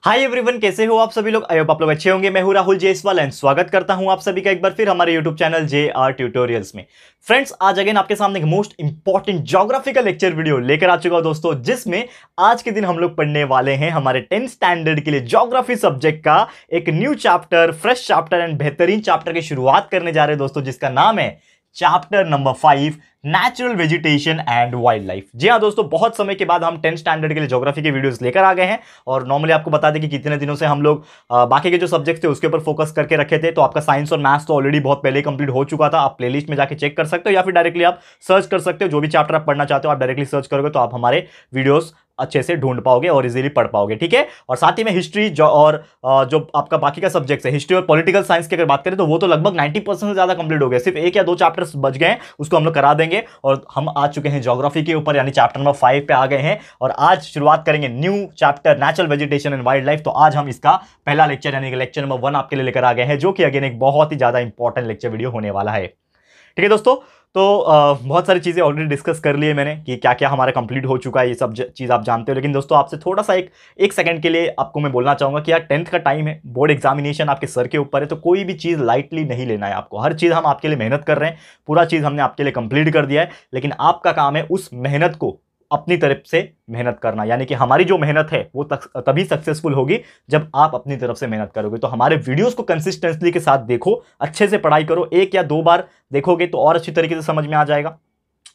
Hi everyone, कैसे हो आप सभी लोग। आई होप आप लोग अच्छे होंगे। मैं हूं राहुल जयसवाल एंड स्वागत करता हूं आप सभी का एक बार फिर हमारे यूट्यूब चैनल JR ट्यूटोरियल्स में। फ्रेंड्स, आज अगेन आपके सामने एक most important geographical lecture video लेकर आ चुका हूं दोस्तों, जिसमें आज के दिन हम लोग पढ़ने वाले हैं हमारे 10th स्टैंडर्ड के लिए ज्योग्राफी सब्जेक्ट का एक new chapter, fresh chapter and बेहतरीन चैप्टर की शुरुआत करने जा रहे हैं दोस्तों, जिसका नाम है chapter number 5, natural vegetation and wild life. जी हाँ दोस्तों, बहुत समय के बाद हम 10th स्टैंडर्ड के लिए ज्योग्राफी के वीडियोस लेकर आ गए हैं। और नॉर्मली आपको बता दें कि कितने दिनों से हम लोग बाकी के जो सब्जेक्ट थे उसके ऊपर फोकस करके रखे थे। तो आपका साइंस और मैथ्स तो ऑलरेडी बहुत पहले कंप्लीट हो चुका था। आप प्लेलिस्ट में जाके चेक कर सकते हो या फिर डायरेक्टली आप सर्च कर सकते हो। जो भी चैप्टर आप पढ़ना चाहते हो आप डायरेक्टली सर्च करोगे तो आप हमारे वीडियोस अच्छे से ढूंढ पाओगे और इजीली पढ़ पाओगे, ठीक है। और साथ ही में हिस्ट्री जो आपका बाकी का सब्जेक्ट है, हिस्ट्री और पॉलिटिकल साइंस की अगर बात करें तो वो तो लगभग 90% से ज्यादा कंप्लीट हो गया। सिर्फ 1 या 2 चैप्टर्स बच गए हैं, उसको हम लोग करा देंगे। और हम आ चुके हैं ज्योग्राफी के ऊपर, यानी चैप्टर नंबर 5 पे आ गए हैं। और आज शुरुआत करेंगे new chapter natural vegetation and wild life. तो आज हम इसका पहला लेक्चर यानी कि लेक्चर नंबर 1 आपके लिए लेकर आ गए हैं, जो कि अगेन एक बहुत ही ज्यादा इंपॉर्टेंट लेक्चर वीडियो होने वाला है, ठीक है दोस्तों। तो बहुत सारी चीज़ें ऑलरेडी डिस्कस कर लिए मैंने कि क्या क्या हमारा कंप्लीट हो चुका है, ये सब चीज़ आप जानते हो। लेकिन दोस्तों आपसे थोड़ा सा एक सेकंड के लिए आपको मैं बोलना चाहूँगा कि यार 10th का टाइम है, बोर्ड एग्जामिनेशन आपके सर के ऊपर है, तो कोई भी चीज़ लाइटली नहीं लेना है आपको। हर चीज़ हम आपके लिए मेहनत कर रहे हैं, पूरा चीज़ हमने आपके लिए कंप्लीट कर दिया है। लेकिन आपका काम है उस मेहनत को अपनी तरफ से मेहनत करना, यानी कि हमारी जो मेहनत है वो तभी सक्सेसफुल होगी जब आप अपनी तरफ से मेहनत करोगे। तो हमारे वीडियोस को कंसिस्टेंटली के साथ देखो, अच्छे से पढ़ाई करो। 1 या 2 बार देखोगे तो और अच्छी तरीके से समझ में आ जाएगा।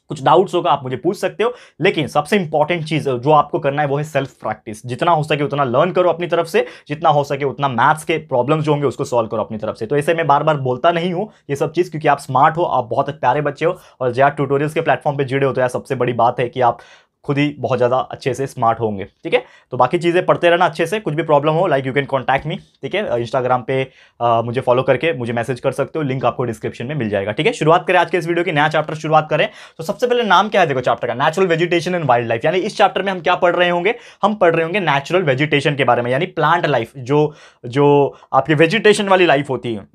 कुछ डाउट्स होगा आप मुझे पूछ सकते हो, लेकिन सबसे इंपॉर्टेंट चीज जो आपको करना है वो है सेल्फ प्रैक्टिस। जितना हो सके उतना लर्न करो अपनी तरफ से, जितना हो सके उतना मैथ्स के प्रॉब्लम्स जो होंगे उसको सॉल्व करो अपनी तरफ से। तो ऐसे मैं बार बार बोलता नहीं हूं ये सब चीज, क्योंकि आप स्मार्ट हो, आप बहुत प्यारे बच्चे हो और JR ट्यूटोरियल्स के प्लेटफॉर्म पे जुड़े हो, तो यार सबसे बड़ी बात है कि आप खुद ही बहुत ज़्यादा अच्छे से स्मार्ट होंगे, ठीक है। तो बाकी चीज़ें पढ़ते रहना अच्छे से। कुछ भी प्रॉब्लम हो like you can contact me, ठीक है। इंस्टाग्राम पे मुझे फॉलो करके मुझे मैसेज कर सकते हो, लिंक आपको डिस्क्रिप्शन में मिल जाएगा, ठीक है। शुरुआत करें आज के इस वीडियो की, नया चैप्टर शुरुआत करें। तो सबसे पहले नाम क्या है देखो चैप्टर का, natural vegetation and wild life. यानी इस चैप्टर में हम क्या पढ़ रहे होंगे, हम पढ़ रहे होंगे नेचुरल वेजिटेशन के बारे में, यानी प्लांट लाइफ, जो आपकी वेजिटेशन वाली लाइफ होती है।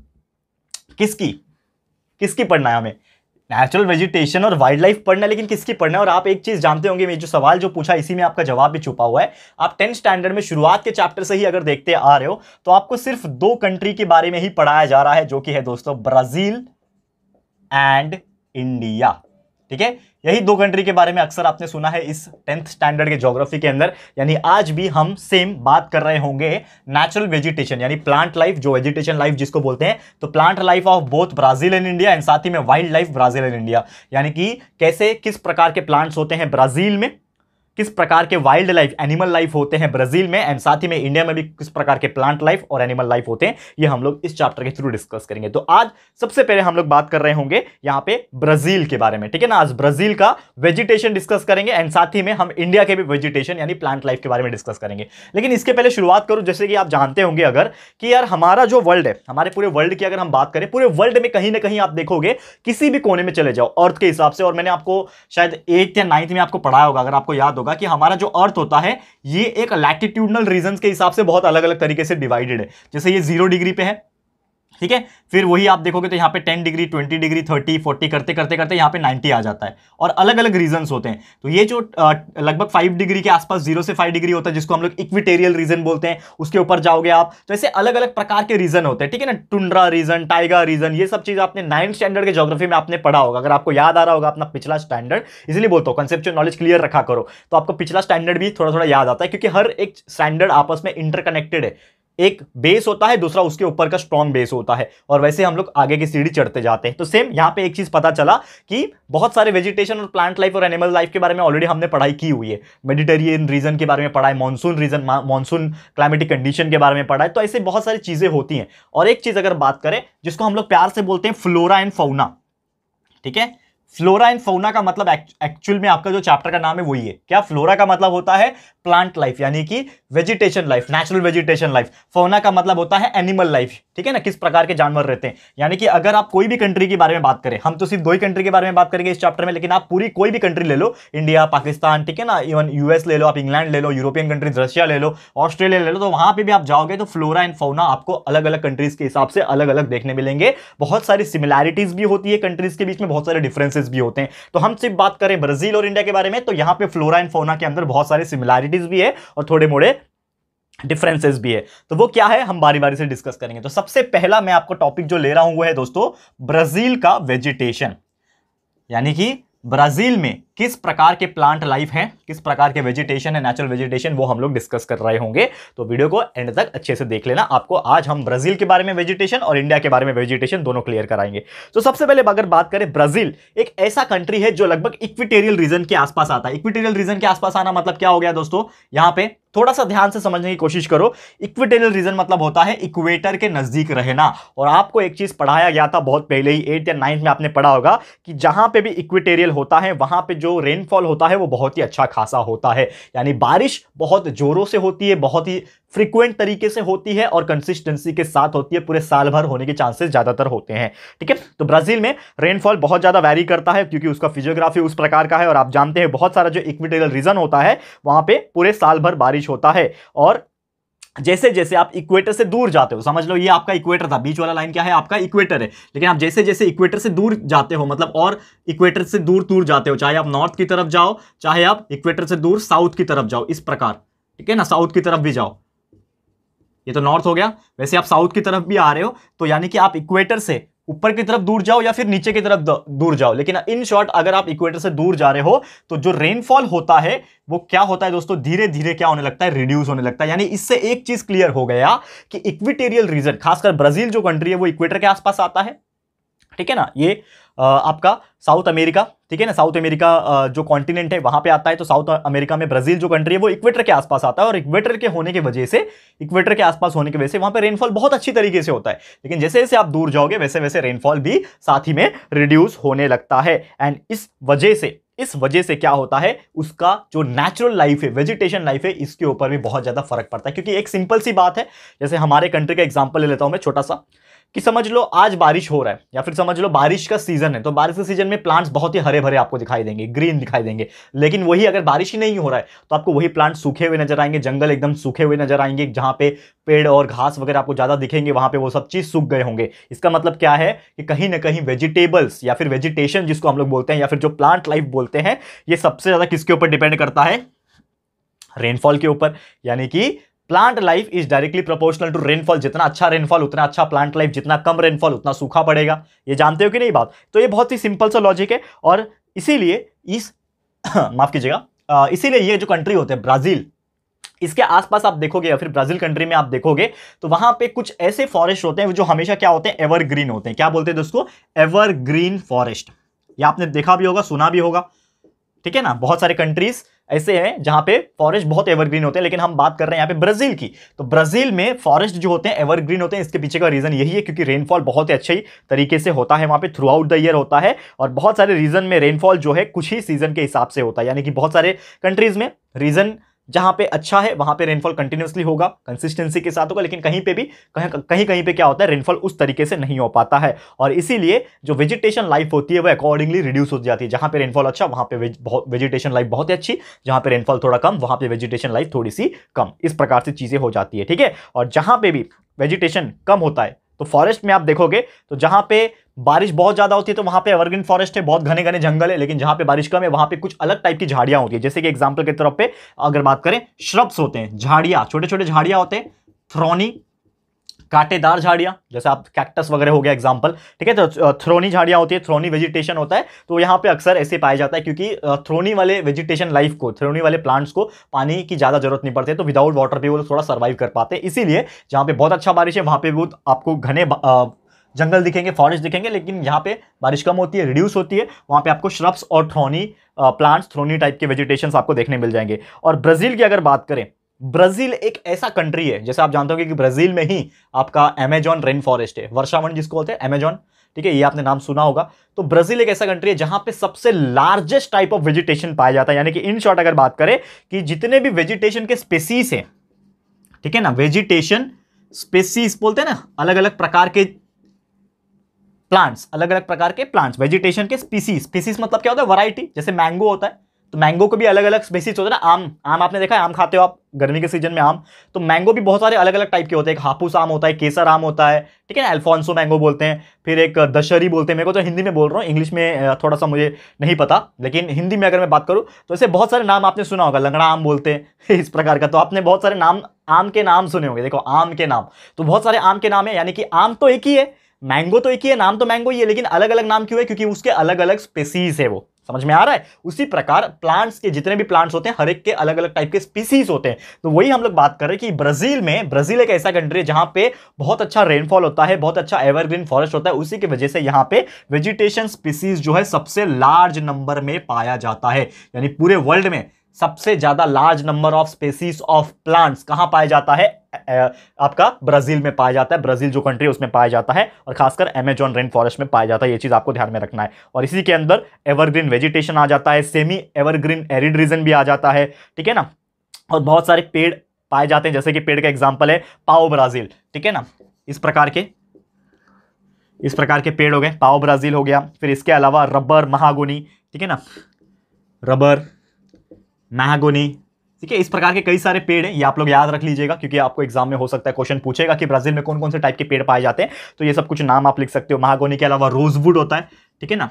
किसकी पढ़ना है हमें, नेचुरल वेजिटेशन और वाइल्ड लाइफ पढ़ना है, लेकिन किसकी पढ़ना है। और आप एक चीज जानते होंगे, मैं जो सवाल जो पूछा इसी में आपका जवाब भी छुपा हुआ है। आप 10th स्टैंडर्ड में शुरुआत के चैप्टर से ही अगर देखते आ रहे हो तो आपको सिर्फ 2 कंट्री के बारे में ही पढ़ाया जा रहा है, जो कि है दोस्तों ब्राजील एंड इंडिया, ठीक है। यही 2 कंट्री के बारे में अक्सर आपने सुना है इस 10th स्टैंडर्ड के ज्योग्राफी के अंदर। यानी आज भी हम सेम बात कर रहे होंगे नेचुरल वेजिटेशन यानी प्लांट लाइफ, जो वेजिटेशन लाइफ जिसको बोलते हैं, तो plant life of both Brazil and India, and साथ ही में wild life Brazil and India, यानी कि कैसे किस प्रकार के प्लांट्स होते हैं ब्राजील में, किस प्रकार के वाइल्ड लाइफ एनिमल लाइफ होते हैं ब्राजील में, एंड साथ ही में इंडिया में भी किस प्रकार के प्लांट लाइफ और एनिमल लाइफ होते हैं, ये हम लोग इस चैप्टर के थ्रू डिस्कस करेंगे। तो आज सबसे पहले हम लोग बात कर रहे होंगे यहां पे ब्राजील के बारे में, ठीक है ना। आज ब्राजील का वेजिटेशन डिस्कस करेंगे एंड साथ ही में हम इंडिया के भी वेजिटेशन यानी प्लांट लाइफ के बारे में डिस्कस करेंगे। लेकिन इसके पहले शुरुआत करूं, जैसे कि आप जानते होंगे अगर कि यार हमारा जो वर्ल्ड है, हमारे पूरे वर्ल्ड की अगर हम बात करें, पूरे वर्ल्ड में कहीं ना कहीं आप देखोगे किसी भी कोने में चले जाओ अर्थ के हिसाब से, और मैंने आपको शायद 8th या 9th में आपको पढ़ाया होगा, अगर आपको याद होगा, कि हमारा जो अर्थ होता है ये एक लैटिट्यूडनल रीजन्स के हिसाब से बहुत अलग अलग तरीके से डिवाइडेड है। जैसे ये 0 डिग्री पे है, ठीक है, फिर वही आप देखोगे तो यहाँ पे 10 डिग्री 20 डिग्री 30 40 करते करते करते यहाँ पे 90 आ जाता है, और अलग अलग रीजन्स होते हैं। तो ये जो लगभग 5 डिग्री के आसपास 0 से 5 डिग्री होता है, जिसको हम लोग इक्विटेरियल रीजन बोलते हैं, उसके ऊपर जाओगे आप तो ऐसे अलग अलग प्रकार के रीजन होते हैं, ठीक है ना। टुंड्रा रीजन, टाइगा रीजन, ये सब चीज आपने 9th स्टैंडर्ड के ज्योग्राफी में आपने पढ़ा होगा, अगर आपको याद आ रहा होगा अपना पिछला स्टैंडर्ड। इसलिए बोलता हूँ कंसेप्चुअल नॉलेज क्लियर रखा करो, तो आपको पिछला स्टैंडर्ड भी थोड़ा थोड़ा याद आता है, क्योंकि हर एक स्टैंडर्ड आपस में इंटरकनेक्टेड है। एक बेस होता है, दूसरा उसके ऊपर का स्ट्रॉन्ग बेस होता है, और वैसे हम लोग आगे की सीढ़ी चढ़ते जाते हैं। तो सेम यहां पे एक चीज पता चला कि बहुत सारे वेजिटेशन और प्लांट लाइफ और एनिमल लाइफ के बारे में ऑलरेडी हमने पढ़ाई की हुई है। मेडिटेरियन रीजन के बारे में पढ़ा है, monsoon region, monsoon climatic condition के बारे में पढ़ा है। तो ऐसे बहुत सारी चीजें होती हैं। और एक चीज अगर बात करें जिसको हम लोग प्यार से बोलते हैं फ्लोरा एंड फौना, ठीक है। फ्लोरा एंड फौना का मतलब एक्चुअल में आपका जो चैप्टर का नाम है वही है। क्या, फ्लोरा का मतलब होता है प्लांट लाइफ यानी कि vegetation life, natural vegetation life. Fauna का मतलब होता है एनिमल लाइफ, ठीक है ना, किस प्रकार के जानवर रहते हैं। यानी कि अगर आप कोई भी कंट्री के बारे में बात करें, हम तो सिर्फ 2 ही कंट्री के बारे में बात करेंगे इस चैप्टर में, लेकिन आप पूरी कोई भी कंट्री ले लो, इंडिया, पाकिस्तान, ठीक है ना, इवन यूएस ले लो, आप इंग्लैंड ले लो, यूरोपियन कंट्रीज, रशिया ले लो, ऑस्ट्रेलिया ले लो, तो वहां पर भी आप जाओगे तो फ्लोरा एंड फौना आपको अलग अलग कंट्रीज के हिसाब से अलग अलग देखने मिलेंगे। बहुत सारी सिमिलैरिटीज भी होती है कंट्रीज के बीच में, बहुत सारे डिफरेंसेस भी होते हैं। तो हम सिर्फ बात करें ब्राजील और इंडिया के बारे में, तो यहां पे फ्लोरा एंड फौना के अंदर बहुत सारे सिमिलैरिटीज भी है और थोड़े मोड़े डिफरेंसेस भी है। तो वो क्या है हम बारी बारी से डिस्कस करेंगे। तो सबसे पहला मैं आपको टॉपिक जो ले रहा हूं वो है दोस्तों ब्राजील का वेजिटेशन, यानी कि ब्राजील में किस प्रकार के प्लांट लाइफ हैं, किस प्रकार के वेजिटेशन है, नेचुरल वेजिटेशन, वो हम लोग डिस्कस कर रहे होंगे। तो वीडियो को एंड तक अच्छे से देख लेना। आपको आज हम ब्राजील के बारे में वेजिटेशन और इंडिया के बारे में वेजिटेशन दोनों क्लियर कराएंगे। तो सबसे पहले अगर बात करें, ब्राजील एक ऐसा कंट्री है जो लगभग इक्वेटोरियल रीजन के आसपास आता है। इक्वेटोरियल रीजन के आसपास आना मतलब क्या हो गया दोस्तों, यहां पे थोड़ा सा ध्यान से समझने की कोशिश करो। इक्वेटोरियल रीजन मतलब होता है इक्वेटर के नजदीक रहना। और आपको एक चीज पढ़ाया गया था बहुत पहले ही, 8th या 9th में आपने पढ़ा होगा कि जहां पे भी इक्वेटोरियल होता है वहां पे जो रेनफॉल होता है वो बहुत ही अच्छा खासा होता है, यानी बारिश बहुत जोरों से होती है, बहुत ही फ्रीक्वेंट तरीके से होती है और कंसिस्टेंसी के साथ होती है, पूरे साल भर होने के चांसेस ज्यादातर होते हैं। ठीक है, तो ब्राजील में रेनफॉल बहुत ज्यादा वैरी करता है क्योंकि उसका फिजियोग्राफी उस प्रकार का है। और आप जानते हैं बहुत सारा जो इक्वेटोरियल रीजन होता है वहां पे पूरे साल भर बारिश होता है। और जैसे जैसे आप इक्वेटर से दूर जाते हो, समझ लो ये आपका इक्वेटर था, बीच वाला लाइन क्या है आपका इक्वेटर है, लेकिन आप जैसे जैसे इक्वेटर से दूर जाते हो, मतलब और इक्वेटर से दूर दूर जाते हो, चाहे आप नॉर्थ की तरफ जाओ, चाहे आप इक्वेटर से दूर साउथ की तरफ जाओ, इस प्रकार, ठीक है ना, साउथ की तरफ भी जाओ, ये तो नॉर्थ हो गया, वैसे आप साउथ की तरफ भी आ रहे हो, तो यानी कि आप इक्वेटर से ऊपर की तरफ दूर जाओ या फिर नीचे की तरफ दूर जाओ, लेकिन इन शॉर्ट अगर आप इक्वेटर से दूर जा रहे हो तो जो रेनफॉल होता है वो क्या होता है दोस्तों, धीरे धीरे क्या होने लगता है, रिड्यूस होने लगता है। यानी इससे एक चीज क्लियर हो गया कि इक्वेटोरियल रीजन, खासकर ब्राजील जो कंट्री है वो इक्वेटर के आसपास आता है। ठीक है ना, ये आपका साउथ अमेरिका, ठीक है ना, साउथ अमेरिका जो कॉन्टिनेंट है वहां पे आता है। तो साउथ अमेरिका में ब्राजील जो कंट्री है वो इक्वेटर के आसपास आता है और इक्वेटर के होने की वजह से, इक्वेटर के आसपास होने की वजह से वहां पे रेनफॉल बहुत अच्छी तरीके से होता है। लेकिन जैसे जैसे आप दूर जाओगे वैसे वैसे रेनफॉल भी साथ ही में रिड्यूस होने लगता है। एंड इस वजह से क्या होता है, उसका जो नेचुरल लाइफ है, वेजिटेशन लाइफ है, इसके ऊपर भी बहुत ज्यादा फर्क पड़ता है। क्योंकि एक सिंपल सी बात है, जैसे हमारे कंट्री का एग्जांपल ले लेता हूं मैं छोटा सा, कि समझ लो आज बारिश हो रहा है या फिर समझ लो बारिश का सीजन है, तो बारिश के सीजन में प्लांट्स बहुत ही हरे भरे आपको दिखाई देंगे, ग्रीन दिखाई देंगे। लेकिन वही अगर बारिश ही नहीं हो रहा है तो आपको वही प्लांट सूखे हुए नजर आएंगे, जंगल एकदम सूखे हुए नजर आएंगे, जहां पे पेड़ और घास वगैरह आपको ज्यादा दिखेंगे वहां पे वो सब चीज सूख गए होंगे। इसका मतलब क्या है कि कहीं ना कहीं वेजिटेबल्स या फिर वेजिटेशन जिसको हम लोग बोलते हैं या फिर जो प्लांट लाइफ बोलते हैं, ये सबसे ज्यादा किसके ऊपर डिपेंड करता है, रेनफॉल के ऊपर। यानी कि plant life is directly proportional to rainfall. जितना अच्छा रेनफॉल उतना अच्छा प्लांट लाइफ, जितना कम रेनफॉल उतना सूखा पड़ेगा। ये जानते हो कि नहीं बात? तो ये बहुत ही सिंपल सा लॉजिक है। और इसीलिए इस माफ कीजिएगा, इसीलिए ये जो कंट्री होते हैं ब्राजील, इसके आसपास आप देखोगे या फिर ब्राजील कंट्री में आप देखोगे तो वहां पे कुछ ऐसे फॉरेस्ट होते हैं जो हमेशा क्या होते हैं, एवरग्रीन होते हैं। क्या बोलते हैं दोस्तों, एवरग्रीन फॉरेस्ट। ये आपने देखा भी होगा, सुना भी होगा, ठीक है ना। बहुत सारे कंट्रीज ऐसे हैं जहां पे फॉरेस्ट बहुत एवरग्रीन होते हैं, लेकिन हम बात कर रहे हैं यहां पे ब्राजील की। तो ब्राजील में फॉरेस्ट जो होते हैं एवरग्रीन होते हैं। इसके पीछे का रीजन यही है क्योंकि रेनफॉल बहुत ही अच्छे तरीके से होता है वहां पे, थ्रू आउट द ईयर होता है। और बहुत सारे रीजन में रेनफॉल जो है कुछ ही सीजन के हिसाब से होता है। यानी कि बहुत सारे कंट्रीज में रीजन जहां पे अच्छा है वहां पे रेनफॉल कंटिन्यूअसली होगा, कंसिस्टेंसी के साथ होगा, लेकिन कहीं पे भी कहीं कहीं पे क्या होता है, रेनफॉल उस तरीके से नहीं हो पाता है। और इसीलिए जो वेजिटेशन लाइफ होती है वो अकॉर्डिंगली रिड्यूस हो जाती है। जहां पे रेनफॉल अच्छा वहां पे वेजिटेशन लाइफ बहुत ही अच्छी, जहां पे रेनफॉल थोड़ा कम वहां पे वेजिटेशन लाइफ थोड़ी सी कम, इस प्रकार से चीजें हो जाती है। ठीक है, और जहां पे भी वेजिटेशन कम होता है तो फॉरेस्ट में आप देखोगे तो जहां पे बारिश बहुत ज्यादा होती है तो वहां पे एवरग्रीन फॉरेस्ट है, बहुत घने घने जंगल है। लेकिन जहां पे बारिश कम है वहां पे कुछ अलग टाइप की झाड़ियां होती है। जैसे कि एग्जांपल के तौर पे अगर बात करें, श्रब्स होते हैं, झाड़ियां, छोटे छोटे झाड़ियां होते हैं, थ्रोनी, कांटेदार झाड़ियां, जैसे आप कैक्टस वगैरह हो गया एग्जांपल, ठीक है। तो थ्रोनी झाड़ियां होती है, थ्रोनी वेजिटेशन होता है। तो यहां पे अक्सर ऐसे पाया जाता है क्योंकि थ्रोनी वाले वेजिटेशन लाइफ को, थ्रोनी वाले प्लांट्स को पानी की ज्यादा जरूरत नहीं पड़ती है, तो विदाउट वाटर भी वो थोड़ा सर्वाइव कर पाते हैं। इसीलिए जहां पे बहुत अच्छा बारिश है वहां पे वो आपको घने जंगल दिखेंगे, फॉरेस्ट दिखेंगे। लेकिन यहाँ पे बारिश कम होती है, रिड्यूस होती है, वहां पे आपको श्रब्स और थ्रोनी प्लांट्स, थ्रोनी टाइप के वेजिटेशंस आपको देखने मिल जाएंगे। और ब्राजील की अगर बात करें, ब्राजील एक ऐसा कंट्री है, जैसे आप जानते हो कि ब्राजील में ही आपका अमेजॉन रेन फॉरेस्ट है, वर्षावन जिसको होते हैं अमेजॉन, ठीक है, ये आपने नाम सुना होगा। तो ब्राजील एक ऐसा कंट्री है जहां पे सबसे लार्जेस्ट टाइप ऑफ वेजिटेशन पाया जाता है। यानी कि इन शॉर्ट अगर बात करें कि जितने भी वेजिटेशन के स्पेसीज हैं, ठीक है ना, वेजिटेशन स्पेसीज बोलते हैं ना, अलग अलग प्रकार के प्लांट्स, अलग अलग प्रकार के प्लांट्स, वेजिटेशन के स्पीसीज, स्पीसीज मतलब क्या होता है, वैरायटी। जैसे मैंगो होता है तो मैंगो को भी अलग अलग स्पेसीज होते हैं ना। आम आम आपने देखा है, आम खाते हो आप गर्मी के सीजन में आम, तो मैंगो भी बहुत सारे अलग अलग टाइप के होते हैं। एक हापुस आम होता है, केसर आम होता है, ठीक है ना, अल्फांसो मैंगो बोलते हैं, फिर एक दशहरी बोलते हैं। मेरे को तो हिंदी में बोल रहा हूँ, इंग्लिश में थोड़ा सा मुझे नहीं पता, लेकिन हिंदी में अगर मैं बात करूँ तो ऐसे बहुत सारे नाम आपने सुना होगा, लंगड़ा आम बोलते हैं इस प्रकार का। तो आपने बहुत सारे नाम, आम के नाम सुने होंगे। देखो आम के नाम, तो बहुत सारे आम के नाम है, यानी कि आम तो एक ही है, मैंगो तो एक ही है, नाम तो मैंगो ही है, लेकिन अलग अलग नाम क्यों है? क्योंकि उसके अलग अलग स्पेसीज है। वो समझ में आ रहा है? उसी प्रकार प्लांट्स के जितने भी प्लांट्स होते हैं, हर एक के अलग अलग टाइप के स्पीसीज होते हैं। तो वही हम लोग बात कर रहे हैं कि ब्राजील एक ऐसा कंट्री है जहां पे बहुत अच्छा रेनफॉल होता है, बहुत अच्छा एवरग्रीन फॉरेस्ट होता है। उसी की वजह से यहां पे वेजिटेशन स्पीसीज जो है सबसे लार्ज नंबर में पाया जाता है। यानी पूरे वर्ल्ड में सबसे ज्यादा large number of species of plants कहां पाया जाता है? आपका ब्राजील में पाया जाता है। ब्राजील जो कंट्री है उसमें पाया जाता है, और खासकर अमेजॉन रेन फॉरेस्ट में पाया जाता है। ये चीज आपको ध्यान में रखना है। और इसी के अंदर एवरग्रीन वेजिटेशन आ जाता है, सेमी एवरग्रीन एरिड रीजन भी आ जाता है, ठीक है ना। और बहुत सारे पेड़ पाए जाते हैं, जैसे कि पेड़ का एग्जाम्पल है पाओ ब्राजील, ठीक है ना। इस प्रकार के पेड़ हो गए, पाओ ब्राजील हो गया। फिर इसके अलावा रबर महागोनी, ठीक है ना, रबर महागोनी, ठीक है। इस प्रकार के कई सारे पेड़ हैं, ये आप लोग याद रख लीजिएगा, क्योंकि आपको एग्जाम में हो सकता है क्वेश्चन पूछेगा कि ब्राजील में कौन कौन से टाइप के पेड़ पाए जाते हैं। तो ये सब कुछ नाम आप लिख सकते हो। महागोनी के अलावा रोजवुड होता है, ठीक है ना,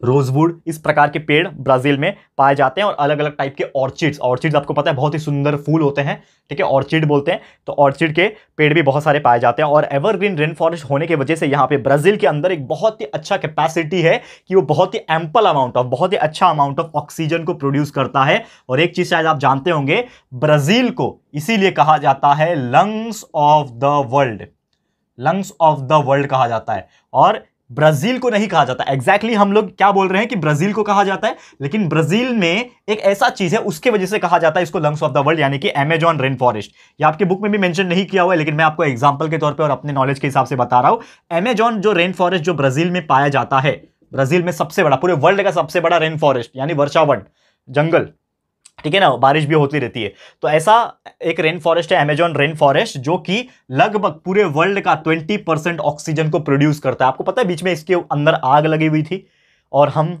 रोजवुड, इस प्रकार के पेड़ ब्राजील में पाए जाते हैं। और अलग अलग टाइप के ऑर्चिड्स आपको पता है बहुत ही सुंदर फूल होते हैं, ठीक है, ऑर्चिड बोलते हैं। तो ऑर्चिड के पेड़ भी बहुत सारे पाए जाते हैं। और एवरग्रीन रेन फॉरेस्ट होने की वजह से यहाँ पे ब्राजील के अंदर एक बहुत ही अच्छा कैपेसिटी है कि वो बहुत ही एम्पल अमाउंट ऑफ, बहुत ही अच्छा अमाउंट ऑफ ऑक्सीजन को प्रोड्यूस करता है। और एक चीज शायद आप जानते होंगे, ब्राजील को इसीलिए कहा जाता है lungs of the world, lungs of the world कहा जाता है। और ब्राजील को नहीं कहा जाता। एग्जैक्टली हम लोग क्या बोल रहे हैं कि ब्राजील को कहा जाता है, लेकिन ब्राजील में एक ऐसा चीज है उसके वजह से कहा जाता है इसको लंग्स ऑफ द वर्ल्ड, यानी कि अमेजॉन रेन फॉरेस्ट। ये आपके बुक में भी मेंशन नहीं किया हुआ है, लेकिन मैं आपको एग्जांपल के तौर पे और अपने नॉलेज के हिसाब से बता रहा हूं। अमेजॉन जो रेन फॉरेस्ट जो ब्राजील में पाया जाता है, ब्राजील में सबसे बड़ा, पूरे वर्ल्ड का सबसे बड़ा रेन फॉरेस्ट, यानी वर्षावन जंगल, ठीक है ना, बारिश भी होती रहती है। तो ऐसा एक रेन फॉरेस्ट है अमेजॉन रेन फॉरेस्ट, जो कि लगभग पूरे वर्ल्ड का 20% ऑक्सीजन को प्रोड्यूस करता है। आपको पता है बीच में इसके अंदर आग लगी हुई थी, और हम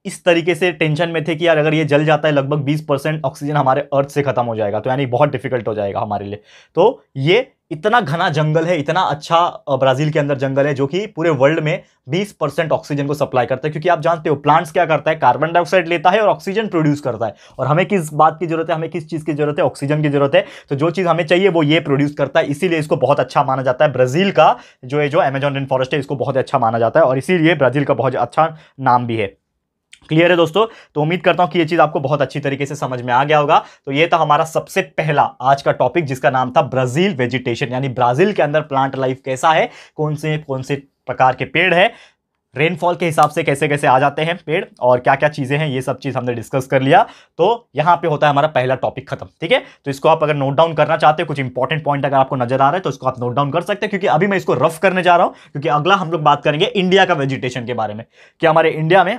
इस तरीके से टेंशन में थे कि यार अगर ये जल जाता है लगभग 20% ऑक्सीजन हमारे अर्थ से खत्म हो जाएगा, तो यानी बहुत डिफिकल्ट हो जाएगा हमारे लिए। तो ये इतना घना जंगल है, इतना अच्छा ब्राजील के अंदर जंगल है, जो कि पूरे वर्ल्ड में 20% ऑक्सीजन को सप्लाई करता है। क्योंकि आप जानते हो प्लांट्स क्या करता है, कार्बन डाइऑक्साइड लेता है और ऑक्सीजन प्रोड्यूस करता है। और हमें किस बात की जरूरत है, हमें किस चीज की जरूरत है? ऑक्सीजन की जरूरत है। तो जो चीज हमें चाहिए वो ये प्रोड्यूस करता है, इसीलिए इसको बहुत अच्छा माना जाता है। ब्राजील का जो अमेजॉन रेन फॉरेस्ट है, इसको बहुत अच्छा माना जाता है, और इसीलिए ब्राजील का बहुत अच्छा नाम भी है। क्लियर है दोस्तों? तो उम्मीद करता हूं कि ये चीज आपको बहुत अच्छी तरीके से समझ में आ गया होगा। तो ये था हमारा सबसे पहला आज का टॉपिक, जिसका नाम था ब्राजील वेजिटेशन, यानी ब्राजील के अंदर प्लांट लाइफ कैसा है, कौन से प्रकार के पेड़ है, रेनफॉल के हिसाब से कैसे कैसे आ जाते हैं पेड़, और क्या क्या चीजें हैं, ये सब चीज हमने डिस्कस कर लिया। तो यहां पे होता है हमारा पहला टॉपिक खत्म, ठीक है। तो इसको आप अगर नोट डाउन करना चाहते हो, कुछ इंपॉर्टेंट पॉइंट अगर आपको नजर आ रहा है तो इसको आप नोट डाउन कर सकते हैं, क्योंकि अभी मैं इसको रफ करने जा रहा हूं। क्योंकि अगला हम लोग बात करेंगे इंडिया का वेजिटेशन के बारे में, कि हमारे इंडिया में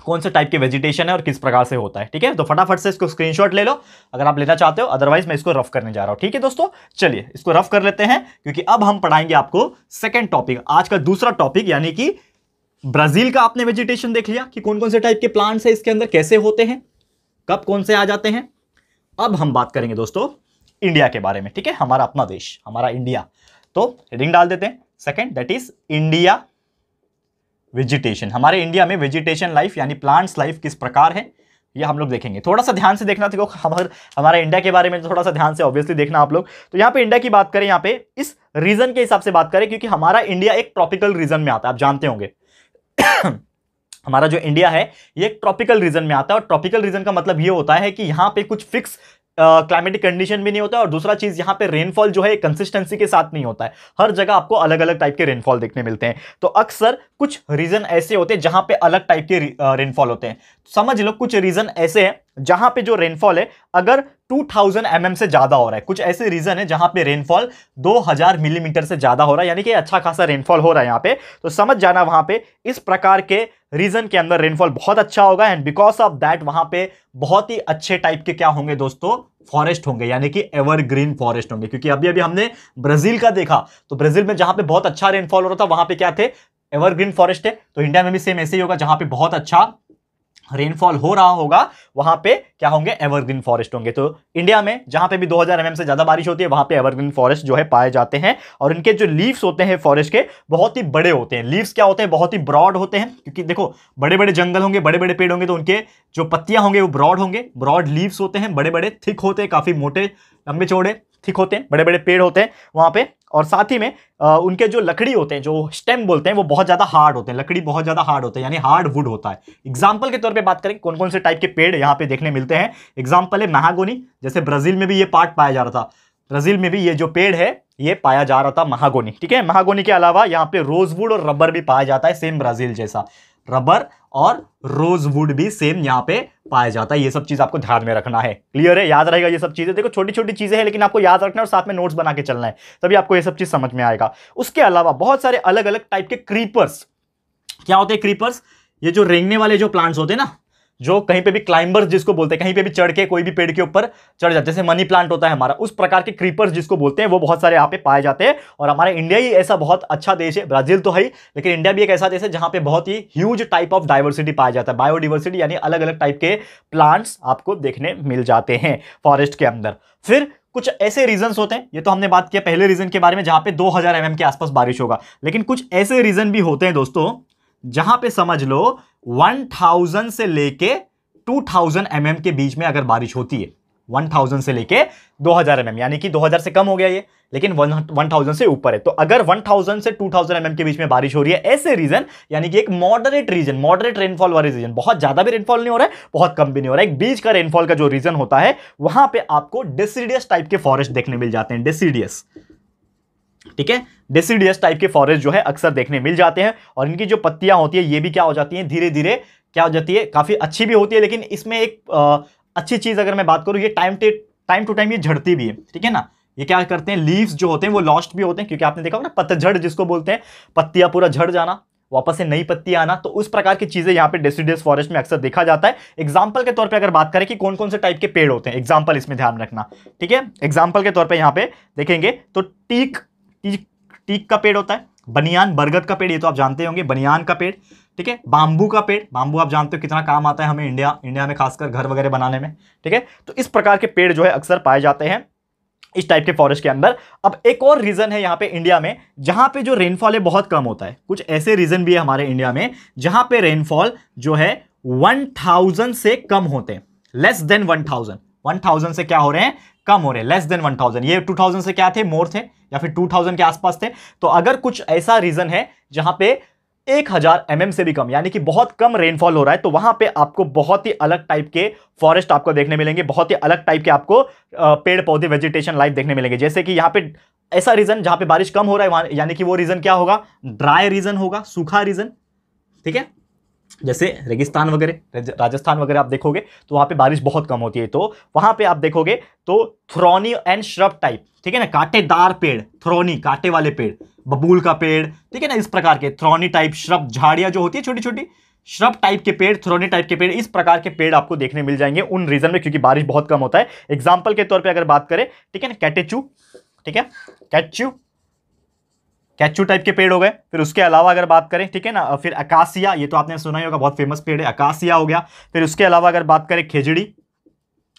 कौन से टाइप के वेजिटेशन है और किस प्रकार से होता है, ठीक है। तो फटाफट से इसको स्क्रीनशॉट ले लो अगर आप लेना चाहते हो, अदरवाइज मैं इसको रफ करने जा रहा हूं, ठीक है दोस्तों। चलिए इसको रफ कर लेते हैं, क्योंकि अब हम पढ़ाएंगे आपको सेकंड टॉपिक, आज का दूसरा टॉपिक, यानी कि ब्राजील का आपने वेजिटेशन देख लिया कि कौन कौन से टाइप के प्लांट्स है इसके अंदर, कैसे होते हैं, कब कौन से आ जाते हैं। अब हम बात करेंगे दोस्तों इंडिया के बारे में, ठीक है, हमारा अपना देश, हमारा इंडिया। तो हेडिंग डाल देते हैं second, that is India vegetation. हमारे इंडिया में वेजिटेशन लाइफ यानी प्लांट्स लाइफ किस प्रकार है, ये हम लोग देखेंगे। थोड़ा सा ध्यान से देखना, देखो हमारे इंडिया के बारे में थोड़ा सा ध्यान से ऑब्वियसली देखना आप लोग। तो यहाँ पे इंडिया की बात करें, यहाँ पे इस रीजन के हिसाब से बात करें, क्योंकि हमारा इंडिया एक ट्रॉपिकल रीजन में आता है, आप जानते होंगे हमारा जो इंडिया है ये एक ट्रॉपिकल रीजन में आता है। और ट्रॉपिकल रीजन का मतलब ये होता है कि यहाँ पे कुछ फिक्स क्लाइमेटिक कंडीशन भी नहीं होता है, और दूसरा चीज यहाँ पे रेनफॉल जो है कंसिस्टेंसी के साथ नहीं होता है। हर जगह आपको अलग अलग टाइप के रेनफॉल देखने मिलते हैं। तो अक्सर कुछ रीजन ऐसे होते हैं जहां पे अलग टाइप के रेनफॉल होते हैं। समझ लो कुछ रीजन ऐसे हैं जहां पे जो रेनफॉल है अगर 2000 mm से ज्यादा हो रहा है, कुछ ऐसे रीजन है जहां पे रेनफॉल 2000 मिलीमीटर से ज्यादा हो रहा है, यानी कि अच्छा खासा रेनफॉल हो रहा है यहाँ पे। तो समझ जाना वहां पे इस प्रकार के रीजन के अंदर रेनफॉल बहुत अच्छा होगा, एंड बिकॉज ऑफ दैट वहां पे बहुत ही अच्छे टाइप के क्या होंगे दोस्तों, फॉरेस्ट होंगे, यानी कि एवरग्रीन फॉरेस्ट होंगे। क्योंकि अभी अभी हमने ब्राजील का देखा, तो ब्राजील में जहां पे बहुत अच्छा रेनफॉल हो रहा था वहां पे क्या थे, एवरग्रीन फॉरेस्ट है। तो इंडिया में भी सेम ऐसे ही होगा, जहां पे बहुत अच्छा रेनफॉल हो रहा होगा वहां पे क्या होंगे, एवरग्रीन फॉरेस्ट होंगे। तो इंडिया में जहां पे भी 2000 mm से ज्यादा बारिश होती है वहां पे एवरग्रीन फॉरेस्ट जो है पाए जाते हैं। और इनके जो लीव्स होते हैं फॉरेस्ट के बहुत ही बड़े होते हैं। लीव्स क्या होते हैं, बहुत ही ब्रॉड होते हैं, क्योंकि देखो बड़े बड़े जंगल होंगे, बड़े बड़े पेड़ होंगे तो उनके जो पत्तियां होंगे वो ब्रॉड होंगे, ब्रॉड लीव्स होते हैं, बड़े बड़े थिक होते हैं, काफी मोटे लंबे चौड़े थिक होते हैं, बड़े बड़े पेड़ होते हैं वहां पे। और साथ ही में उनके जो लकड़ी होते हैं, जो स्टेम बोलते हैं, वो बहुत ज्यादा हार्ड होते हैं, लकड़ी बहुत ज्यादा हार्ड होते हैं, यानी हार्ड वुड होता है। एग्जाम्पल के तौर पे बात करें कौन कौन से टाइप के पेड़ यहाँ पे देखने मिलते हैं, एग्जाम्पल है महागोनी, जैसे ब्राजील में भी ये पार्ट पाया जा रहा था, ब्राजील में भी ये जो पेड़ है ये पाया जा रहा था महागोनी, ठीक है। महागोनी के अलावा यहाँ पे रोजवुड और रबर भी पाया जाता है, सेम ब्राजील जैसा, रबर और रोजवुड भी सेम यहाँ पे पाया जाता है। ये सब चीज आपको ध्यान में रखना है, क्लियर है, याद रहेगा ये सब चीजें। देखो छोटी छोटी चीजें हैं लेकिन आपको याद रखना है और साथ में नोट्स बना के चलना है, तभी आपको ये सब चीज समझ में आएगा। उसके अलावा बहुत सारे अलग अलग टाइप के क्रीपर्स, क्या होते हैं क्रीपर्स, ये जो रेंगने वाले जो प्लांट्स होते हैं ना, जो कहीं पे भी क्लाइंबर्स जिसको बोलते हैं, कहीं पे भी चढ़ के कोई भी पेड़ के ऊपर चढ़ जाते हैं, जैसे मनी प्लांट होता है हमारा, उस प्रकार के क्रीपर्स जिसको बोलते हैं वो बहुत सारे यहाँ पे पाए जाते हैं। और हमारा इंडिया ही ऐसा बहुत अच्छा देश है, ब्राजील तो है ही लेकिन इंडिया भी एक ऐसा देश है जहां पे बहुत ही ह्यूज टाइप ऑफ डाइवर्सिटी पाया जाता है, बायोडिवर्सिटी, यानी अलग अलग टाइप के प्लांट्स आपको देखने मिल जाते हैं फॉरेस्ट के अंदर। फिर कुछ ऐसे रीजंस होते हैं, ये तो हमने बात किया पहले रीजन के बारे में जहां पे 2000 mm के आसपास बारिश होगा, लेकिन कुछ ऐसे रीजन भी होते हैं दोस्तों जहां पे समझ लो 1000 से लेके 2000 mm के बीच में अगर बारिश होती है, 1000 से लेके 2000 mm, यानी कि 2000 से कम हो गया ये, लेकिन 1000 से ऊपर है। तो अगर 1000 से 2000 mm के बीच में बारिश हो रही है, ऐसे रीजन यानी कि एक मॉडरेट रीजन, मॉडरेट रेनफॉल वाले रीजन, बहुत ज्यादा भी रेनफॉल नहीं हो रहा है, बहुत कम भी नहीं हो रहा है, एक बीच का रेनफॉल का जो रीजन होता है, वहां पे आपको डेसिडियस टाइप के फॉरेस्ट देखने मिल जाते हैं, डेसिडियस, ठीक है। डेसिडियस टाइप के फॉरेस्ट जो है अक्सर देखने मिल जाते हैं। और इनकी जो पत्तियां होती है ये भी क्या हो जाती हैं, धीरे धीरे क्या हो जाती है, काफी अच्छी भी होती है, लेकिन इसमें एक अच्छी चीज अगर मैं बात करूं, ये टाइम टू टाइम ये झड़ती भी है, ठीक है ना। ये क्या करते हैं, लीव्स जो होते हैं वो लॉस्ट भी होते हैं, क्योंकि आपने देखा होगा ना पतझड़ जिसको बोलते हैं, पत्तियां पूरा झड़ जाना, वापस से नई पत्ती आना, तो उस प्रकार की चीजें यहाँ पे डेसिडियस फॉरेस्ट में अक्सर देखा जाता है। एग्जाम्पल के तौर पे अगर बात करें कि कौन कौन से टाइप के पेड़ होते हैं, एग्जाम्पल इसमें ध्यान रखना, ठीक है। एग्जाम्पल के तौर पे यहाँ पे देखेंगे तो टीक का पेड़ होता है, बनियान, बरगद का पेड़, ये तो आप जानते होंगे, बनियान का पेड़, ठीक है। बांबू का पेड़, बांबू आप जानते हो कितना काम आता है हमें इंडिया में, खासकर घर वगैरह बनाने में, ठीक है। तो इस प्रकार के पेड़ जो है अक्सर पाए जाते हैं इस टाइप के फॉरेस्ट के अंदर। अब एक और रीजन है यहाँ पे इंडिया में जहां पे जो रेनफॉल है बहुत कम होता है, कुछ ऐसे रीजन भी है हमारे इंडिया में जहां पे रेनफॉल जो है 1000 से कम होते हैं, लेस देन 1000 से क्या हो रहे हैं, कम हो रहे हैं, लेस देन 1000। ये 2000 से क्या थे, मोर थे, या फिर 2000 के आसपास थे। तो अगर कुछ ऐसा रीजन है जहां पे 1000 mm से भी कम, यानी कि बहुत कम रेनफॉल हो रहा है, तो वहां पे आपको बहुत ही अलग टाइप के फॉरेस्ट आपको देखने मिलेंगे, बहुत ही अलग टाइप के आपको पेड़ पौधे, वेजिटेशन लाइफ देखने मिलेंगे। जैसे कि यहाँ पे ऐसा रीजन जहां पे बारिश कम हो रहा है, यानी कि वो रीजन क्या होगा, ड्राई रीजन होगा, सूखा रीजन, ठीक है। जैसे रेगिस्तान वगैरह, राजस्थान वगैरह आप देखोगे तो वहां पे बारिश बहुत कम होती है, तो वहां पे आप देखोगे तो थ्रोनी एंड श्रब टाइप, ठीक है ना, कांटेदार पेड़, थ्रोनी कांटे वाले पेड़, बबूल का पेड़, ठीक है ना, इस प्रकार के थ्रोनी टाइप, श्रब झाड़ियां जो होती है छोटी छोटी, श्रब टाइप के पेड़, थ्रोनी टाइप के पेड़, इस प्रकार के पेड़ आपको देखने मिल जाएंगे उन रीजन में, क्योंकि बारिश बहुत कम होता है। एग्जाम्पल के तौर पर अगर बात करें, ठीक है ना, कैटेचू, ठीक है, कैचू टाइप के पेड़ हो गए। फिर उसके अलावा अगर बात करें, ठीक है ना, फिर अकासिया, ये तो आपने सुना ही होगा, बहुत फेमस पेड़ है, अकासिया हो गया। फिर उसके अलावा अगर बात करें खेजड़ी,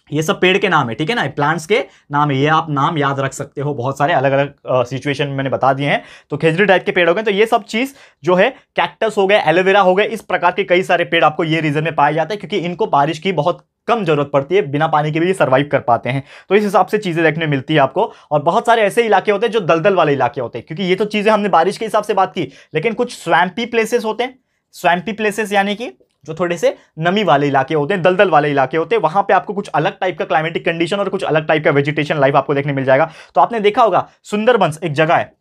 ये सब पेड़ के नाम है, ठीक है ना, प्लांट्स के नाम है, ये आप नाम याद रख सकते हो, बहुत सारे अलग अलग सिचुएशन में मैंने बता दिए हैं। तो खेजड़ी टाइप के पेड़ हो गए, तो ये सब चीज जो है, कैक्टस हो गए, एलोवेरा हो गए, इस प्रकार के कई सारे पेड़ आपको ये रीजन में पाए जाते हैं, क्योंकि इनको बारिश की बहुत कम जरूरत पड़ती है, बिना पानी के भी ये सर्वाइव कर पाते हैं। तो इस हिसाब से चीजें देखने मिलती है आपको। और बहुत सारे ऐसे इलाके होते हैं जो दलदल वाले इलाके होते हैं, क्योंकि ये तो चीजें हमने बारिश के हिसाब से बात की, लेकिन कुछ स्वैम्पी प्लेसेस होते हैं, स्वैम्पी प्लेसेस यानी कि जो थोड़े से नमी वाले इलाके होते हैं, दलदल वाले इलाके होते हैं, वहां पे आपको कुछ अलग टाइप का क्लाइमेटिक कंडीशन और कुछ अलग टाइप का वेजिटेशन लाइफ आपको देखने मिल जाएगा। तो आपने देखा होगा सुंदरबन एक जगह है,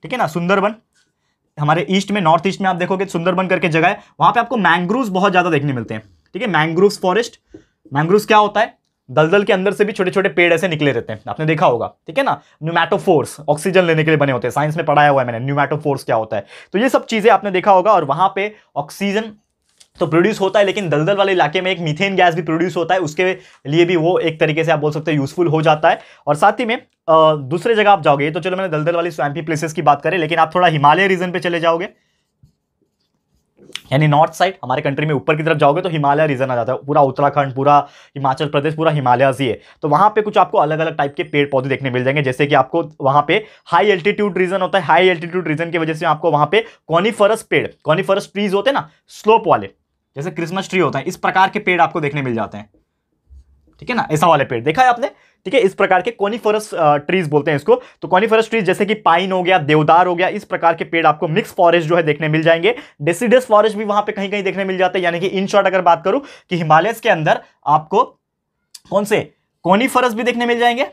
ठीक है ना, सुंदरबन हमारे ईस्ट में, नॉर्थ ईस्ट में आप देखोगे सुंदरबन करके जगह है, वहां पे आपको मैंग्रोव्स बहुत ज्यादा देखने मिलते हैं, ठीक है, मैंग्रोव्स फॉरेस्ट। मैंग्रोव्स क्या होता है, दलदल के अंदर से भी छोटे छोटे पेड़ ऐसे निकले रहते हैं, आपने देखा होगा, ठीक है ना, न्यूमैटोफोर्स, ऑक्सीजन लेने के लिए बने होते हैं, साइंस में पढ़ाया हुआ है मैंने, न्यूमैटोफोर्स क्या होता है। तो ये सब चीजें आपने देखा होगा, और वहां पे ऑक्सीजन तो प्रोड्यूस होता है, लेकिन दलदल वाले इलाके में एक मीथेन गैस भी प्रोड्यूस होता है, उसके लिए भी वो एक तरीके से आप बोल सकते हैं यूजफुल हो जाता है। और साथ ही में दूसरे जगह आप जाओगे, तो चलो मैंने दलदल वाली स्वैम्पी प्लेसेस की बात करें, लेकिन आप थोड़ा हिमालय रीजन पे चले जाओगे, यानी नॉर्थ साइड हमारे कंट्री में ऊपर की तरफ जाओगे तो हिमालय रीजन आ जाता है, पूरा उत्तराखंड, पूरा हिमाचल प्रदेश, पूरा हिमालयस ही है। तो वहां पे कुछ आपको अलग अलग टाइप के पेड़ पौधे देखने मिल जाएंगे, जैसे कि आपको वहां पे हाई एल्टीट्यूड रीजन होता है। हाई एल्टीट्यूड रीजन की वजह से आपको वहां पे कॉनिफरस पेड़, कॉनिफरस ट्रीज होते हैं ना, स्लोप वाले, जैसे क्रिसमस ट्री होता है, इस प्रकार के पेड़ आपको देखने मिल जाते हैं, ठीक है ना, ऐसा वाले पेड़ देखा है आपने, ठीक है। इस प्रकार के कॉनिफरस ट्रीज बोलते हैं इसको। तो कॉनिफरस ट्रीज जैसे कि पाइन हो गया, देवदार हो गया, इस प्रकार के पेड़ आपको मिक्स फॉरेस्ट जो है देखने मिल जाएंगे। डेसिडस फॉरेस्ट भी वहां पे कहीं कहीं देखने मिल जाते हैं। यानी कि इन शॉर्ट अगर बात करूं कि हिमालयस के अंदर आपको कौन से कॉनिफरस भी देखने मिल जाएंगे,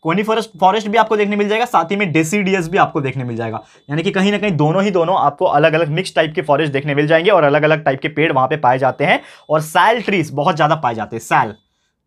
कॉनिफरस फॉरेस्ट भी आपको देखने मिल जाएगा, साथ ही में डेसिडियस भी आपको देखने मिल जाएगा। यानी कि कहीं ना कहीं दोनों आपको अलग अलग मिक्स टाइप के फॉरेस्ट देखने मिल जाएंगे और अलग अलग टाइप के पेड़ वहां पे पाए जाते हैं। और सैल ट्रीज बहुत ज्यादा पाए जाते हैं, सैल,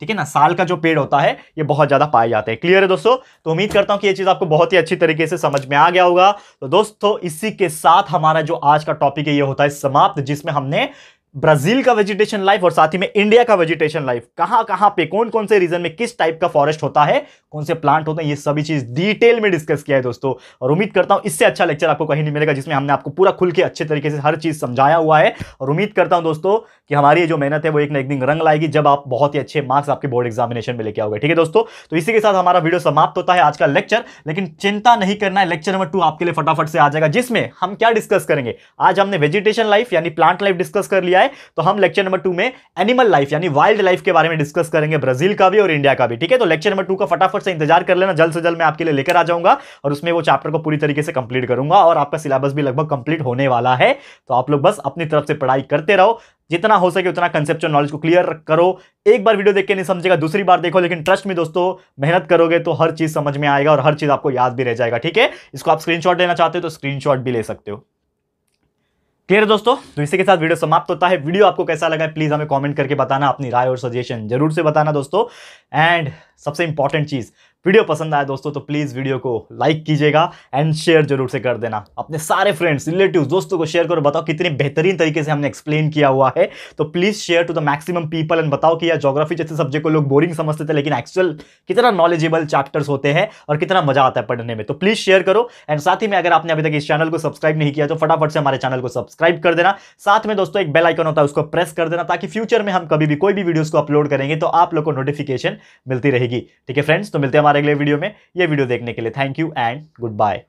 ठीक है ना, साल का जो पेड़ होता है ये बहुत ज्यादा पाए जाते हैं। क्लियर है दोस्तों? तो उम्मीद करता हूं कि ये चीज आपको बहुत ही अच्छी तरीके से समझ में आ गया होगा। तो दोस्तों इसी के साथ हमारा जो आज का टॉपिक है ये होता है समाप्त, जिसमें हमने ब्राजील का वेजिटेशन लाइफ और साथ ही में इंडिया का वेजिटेशन लाइफ, कहां कहां पे कौन कौन से रीजन में किस टाइप का फॉरेस्ट होता है, कौन से प्लांट होते हैं, ये सभी चीज डिटेल में डिस्कस किया है दोस्तों। और उम्मीद करता हूं इससे अच्छा लेक्चर आपको कहीं नहीं मिलेगा, जिसमें हमने आपको पूरा खुल के अच्छे तरीके से हर चीज समझाया हुआ है। और उम्मीद करता हूं दोस्तों कि हमारी ये जो मेहनत है वो एक ना एक दिन रंग लाएगी, जब आप बहुत ही अच्छे मार्क्स आपके बोर्ड एग्जामिनेशन में लेके आओगे। ठीक है दोस्तों, तो इसी के साथ हमारा वीडियो समाप्त होता है आज का लेक्चर। लेकिन चिंता नहीं करना है, लेक्चर नंबर 2 आपके लिए फटाफट से आ जाएगा, जिसमें हम क्या डिस्कस करेंगे। आज हमने वेजिटेशन लाइफ यानी प्लांट लाइफ डिस्कस कर लिया है, तो हम लेक्चर नंबर 2 में एनिमल लाइफ यानी वाइल्ड लाइफ के बारे में डिस्कस करेंगे, ब्राजील का भी और इंडिया का भी। ठीक है, तो लेक्चर नंबर 2 का फटाफट से इंतजार कर लेना, जल्द से जल्द मैं आपके लिए लेकर आ जाऊंगा और उसमें वो चैप्टर को पूरी तरीके से कंप्लीट करूंगा और आपका सिलेबस भी लगभग कंप्लीट होने वाला है। तो आप लोग बस अपनी तरफ से पढ़ाई करते रहो, जितना हो सके उतना कंसेप्चुअल नॉलेज को क्लियर करो। एक बार वीडियो देख के नहीं समझेगा, दूसरी बार देखो, लेकिन ट्रस्ट में दोस्तों मेहनत करोगे तो हर चीज समझ में आएगा और हर चीज आपको याद भी रह जाएगा। ठीक है, इसको आप स्क्रीनशॉट लेना चाहते हो तो स्क्रीनशॉट भी ले सकते हो। क्लियर है दोस्तों? तो इसी के साथ वीडियो समाप्त होता है। वीडियो आपको कैसा लगा प्लीज हमें कमेंट करके बताना, अपनी राय और सजेशन जरूर से बताना दोस्तों। एंड सबसे इंपॉर्टेंट चीज, वीडियो पसंद आया दोस्तों तो प्लीज वीडियो को लाइक कीजिएगा एंड शेयर जरूर से कर देना। अपने सारे फ्रेंड्स, रिलेटिव्स, दोस्तों को शेयर करो, बताओ कितने बेहतरीन तरीके से हमने एक्सप्लेन किया हुआ है। तो please share to the maximum people and बताओ कि यार ज्योग्राफी जैसे सब्जेक्ट को लोग बोरिंग समझते थे, लेकिन एक्चुअल कितना नॉलेजेबल चैप्टर्स होते हैं और कितना मजा आता है पढ़ने में। तो प्लीज शेयर करो। एंड साथ ही में अगर आपने अभी तक इस चैनल को सब्सक्राइब नहीं किया तो फटाफट से हमारे चैनल को सब्सक्राइब कर देना। साथ में दोस्तों एक बेल आइकन होता है, उसको प्रेस कर देना, ताकि फ्यूचर में हम कभी भी कोई भी वीडियोस को अपलोड करेंगे तो आप लोग को नोटिफिकेशन मिलती रहेगी। ठीक है फ्रेंड्स, तो मिलते हैं हमारे अगले वीडियो में। ये वीडियो देखने के लिए thank you and good bye.